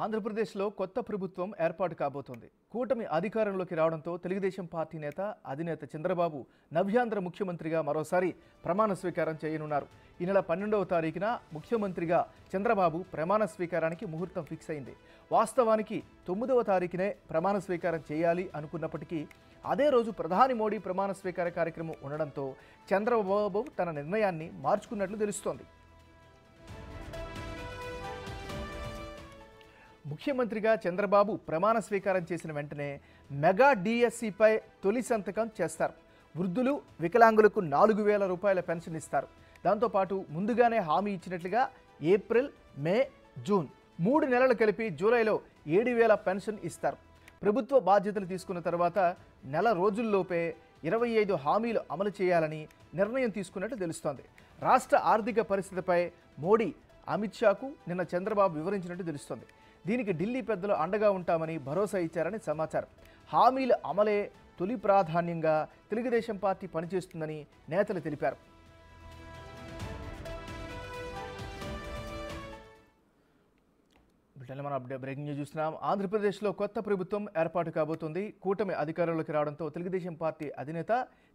ఆంధ్రప్రదేశ్లో కొత్త ప్రభుత్వం ఏర్పాటు కాబోతోంది. కూటమి అధికారంలోకి రావడంతో తెలుగుదేశం పార్టీ అధినేత చంద్రబాబు నవ్యాంధ్ర ముఖ్యమంత్రిగా మరోసారి ప్రమాణ స్వీకారం చేయనున్నారు. ఈ నెల 12వ తారీఖున ముఖ్యమంత్రిగా చంద్రబాబు ప్రమాణ స్వీకారానికి ముహూర్తం ఫిక్స్ అయింది. వాస్తవానికి 9వ తారీఖునే ప్రమాణ స్వీకారం చేయాలి అనుకున్నప్పటికీ అదే రోజు ప్రధాని మోడీ ప్రమాణ స్వీకార కార్యక్రమం ఉండడంతో చంద్రబాబు తన నిర్ణయాన్ని మార్చుకున్నట్లు తెలుస్తోంది. ముఖ్యమంత్రిగా చంద్రబాబు ప్రమాణ స్వీకారం చేసిన వెంటనే మెగా డిఎస్సిపై తొలి సంతకం చేస్తారు. వృద్ధులు, వికలాంగులకు 4,000 రూపాయల పెన్షన్ ఇస్తారు. దాంతోపాటు ముందుగానే హామీ ఇచ్చినట్లుగా ఏప్రిల్, మే, జూన్ 3 నెలలు కలిపి జూలైలో 7,000 పెన్షన్ ఇస్తారు. ప్రభుత్వ బాధ్యతలు తీసుకున్న తర్వాత నెల రోజుల్లోపే 25 హామీలు అమలు చేయాలని నిర్ణయం తీసుకున్నట్టు తెలుస్తోంది. రాష్ట్ర ఆర్థిక పరిస్థితిపై మోడీ, అమిత్ షాకు నిన్న చంద్రబాబు వివరించినట్టు తెలుస్తోంది. దీనికి ఢిల్లీ పెద్దలు అండగా ఉంటామని భరోసా ఇచ్చారని సమాచారం. హామీల అమలే తొలి ప్రాధాన్యంగా తెలుగుదేశం పార్టీ పనిచేస్తుందని నేతలు తెలిపారు. మనం బ్రేకింగ్ న్యూస్ చూస్తున్నాం. ఆంధ్రప్రదేశ్లో కొత్త ప్రభుత్వం ఏర్పాటు కాబోతోంది. కూటమి అధికారంలోకి రావడంతో తెలుగుదేశం పార్టీ అధినేత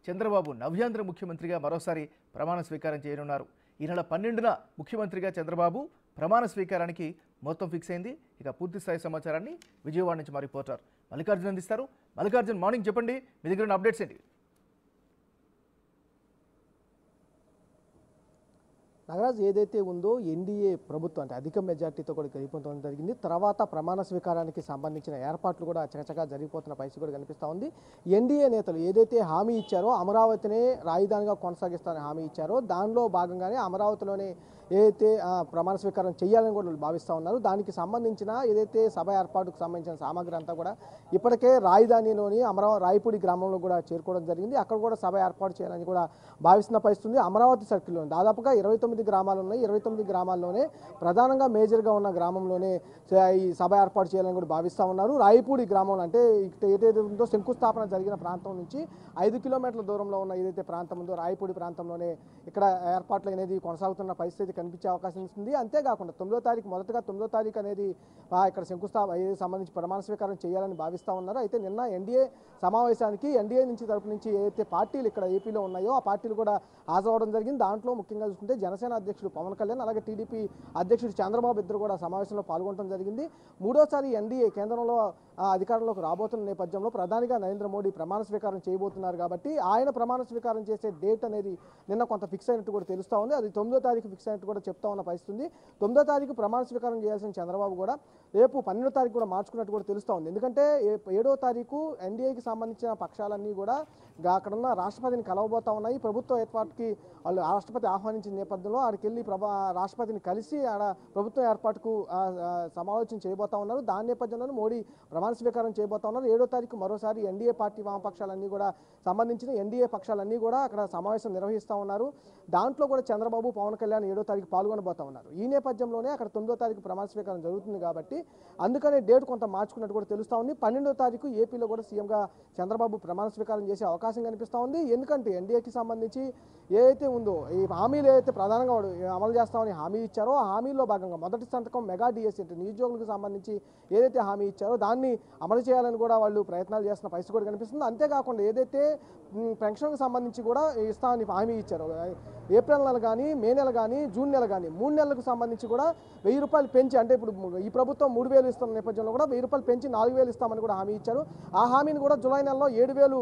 చంద్రబాబు నవ్యాంధ్ర ముఖ్యమంత్రిగా మరోసారి ప్రమాణ స్వీకారం చేయనున్నారు. ఈ నెల 12న ముఖ్యమంత్రిగా చంద్రబాబు ప్రమాణ స్వీకారానికి మొత్తం ఫిక్స్ అయింది. ఇక పూర్తి స్థాయి సమాచారాన్ని విజయవాడ నుంచి మా రిపోర్టర్ మల్లికార్జున్ అందిస్తారు. మల్లికార్జున్, మార్నింగ్ చెప్పండి, మీ దగ్గర ఉన్న అప్డేట్స్ ఏంటి? నాగరాజ్, ఏదైతే ఉందో ఎన్డీఏ ప్రభుత్వం అంటే అధిక మెజార్టీతో కూడా గెలిపొందడం జరిగింది. తర్వాత ప్రమాణ స్వీకారానికి సంబంధించిన ఏర్పాట్లు కూడా చకచకా జరిగిపోతున్న పరిస్థితి కూడా కనిపిస్తూ ఉంది. ఎన్డీఏ నేతలు ఏదైతే హామీ ఇచ్చారో, అమరావతినే రాజధానిగా కొనసాగిస్తారని హామీ ఇచ్చారో, దానిలో భాగంగానే అమరావతిలోనే ఏదైతే ప్రమాణ స్వీకారం చేయాలని కూడా భావిస్తూ ఉన్నారు. దానికి సంబంధించిన ఏదైతే సభ ఏర్పాటుకు సంబంధించిన సామాగ్రి అంతా కూడా ఇప్పటికే రాజధానిలోని రాయపూడి గ్రామంలో కూడా చేరుకోవడం జరిగింది. అక్కడ కూడా సభ ఏర్పాటు చేయాలని కూడా భావిస్తున్న పరిస్థితి. అమరావతి సర్కిల్లో దాదాపుగా 29 గ్రామాలు ఉన్నాయి. 29 గ్రామాల్లోనే ప్రధానంగా మేజర్గా ఉన్న గ్రామంలోనే ఈ సభ ఏర్పాటు చేయాలని కూడా భావిస్తూ ఉన్నారు. రాయపూడి గ్రామంలో అంటే ఏదైతే ఉందో శంకుస్థాపన జరిగిన ప్రాంతం నుంచి 5 కిలోమీటర్ల దూరంలో ఉన్న ఏదైతే ప్రాంతం ఉందో రాయపూడి ప్రాంతంలోనే ఇక్కడ ఏర్పాట్లు అనేది కొనసాగుతున్న పరిస్థితి కనిపించే అవకాశం ఉంది. అంతేకాకుండా 9వ తారీఖు మొదటగా 9వ తారీఖు అనేది ఇక్కడ శంకుస్థాపన సంబంధించి ప్రమాణ స్వీకారం చేయాలని భావిస్తూ ఉన్నారు. అయితే నిన్న ఎన్డీఏ సమావేశానికి ఎన్డీఏ నుంచి తరపు నుంచి ఏదైతే పార్టీలు ఇక్కడ ఏపీలో ఉన్నాయో ఆ పార్టీలు కూడా హాజరవడం జరిగింది. దాంట్లో ముఖ్యంగా చూసుకుంటే జనసేన అధ్యక్షుడు పవన్ కళ్యాణ్, అలాగే టీడీపీ అధ్యక్షుడు చంద్రబాబు ఇద్దరు కూడా సమావేశంలో పాల్గొనడం జరిగింది. మూడోసారి ఎన్డీఏ కేంద్రంలో అధికారంలోకి రాబోతున్న నేపథ్యంలో ప్రధానిగా నరేంద్ర మోడీ ప్రమాణ స్వీకారం చేయబోతున్నారు కాబట్టి ఆయన ప్రమాణ స్వీకారం చేసే డేట్ అనేది నిన్న కొంత ఫిక్స్ అయినట్టు కూడా తెలుస్తూ ఉంది. అది 9వ తారీఖు ఫిక్స్ అయినట్టు కూడా చెప్తా ఉన్న పరిస్థితి. 9వ తారీఖు ప్రమాణ స్వీకారం చేయాల్సిన చంద్రబాబు కూడా రేపు 12వ తారీఖు కూడా మార్చుకున్నట్టు కూడా తెలుస్తూ ఉంది. ఎందుకంటే 7వ తారీఖు ఎన్డీఏకి సంబంధించిన పక్షాలన్నీ కూడా అక్కడున్న రాష్ట్రపతిని కలవబోతా ఉన్నాయి. ప్రభుత్వ ఏర్పాటుకి వాళ్ళు రాష్ట్రపతి ఆహ్వానించిన నేపథ్యంలో ఆడికి వెళ్ళి రాష్ట్రపతిని కలిసి ఆడ ప్రభుత్వ ఏర్పాటుకు సమాలోచన చేయబోతా ఉన్నారు. దాని నేపథ్యంలో మోడీ ప్రమాణ స్వీకారం చేయబోతా ఉన్నారు. 7వ తారీఖు మరోసారి ఎన్డీఏ పార్టీ వామపక్షాలన్నీ కూడా సంబంధించిన ఎన్డీఏ పక్షాలన్నీ కూడా అక్కడ సమావేశం నిర్వహిస్తూ ఉన్నారు. దాంట్లో కూడా చంద్రబాబు, పవన్ కళ్యాణ్ 7వ తారీఖు పాల్గొనబోతా ఉన్నారు. ఈ నేపథ్యంలోనే అక్కడ 9వ తారీఖు ప్రమాణ స్వీకారం జరుగుతుంది కాబట్టి అందుకనే డేట్ కొంత మార్చుకున్నట్టు కూడా తెలుస్తూ ఉంది. 12వ తారీఖు ఏపీలో కూడా సీఎంగా చంద్రబాబు ప్రమాణ స్వీకారం చేసే అవకాశం కనిపిస్తూ ఉంది. ఎందుకంటే ఎన్డీఏకి సంబంధించి ఏదైతే ఉందో ఈ హామీలు ఏదైతే ప్రధానంగా అమలు చేస్తామని హామీ ఇచ్చారో ఆ హామీల్లో భాగంగా మొదటి సంతకం మెగా డిఎస్సీ అంటే నిరుద్యోగులకు సంబంధించి ఏదైతే హామీ ఇచ్చారో దాన్ని అమలు చేయాలని కూడా వాళ్ళు ప్రయత్నాలు చేస్తున్న పరిస్థితి కూడా కనిపిస్తుంది. అంతేకాకుండా ఏదైతే పెన్షన్కి సంబంధించి కూడా ఇస్తామని హామీ ఇచ్చారో ఏప్రిల్ నెల కానీ, మే నెల కానీ, జూన్ నెల కానీ 3 నెలలకు సంబంధించి కూడా 1,000 రూపాయలు పెంచి అంటే ఇప్పుడు ఈ ప్రభుత్వం 3,000 ఇస్తున్న నేపథ్యంలో కూడా 1,000 రూపాయలు పెంచి 4,000 ఇస్తామని కూడా హామీ ఇచ్చారు. ఆ హామీని కూడా జూలై నెలలో 7,000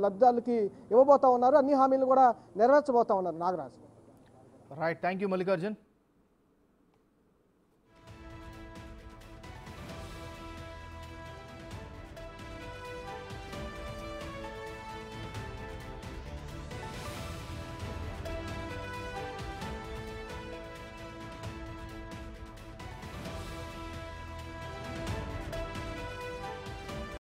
లబ్ధిదారులకి ఇవ్వబోతా ఉన్నారు. అన్ని హామీలు కూడా నెరవేర్చబోతా ఉన్నారు. Nagaraj. Right, thank you Mallikarjun.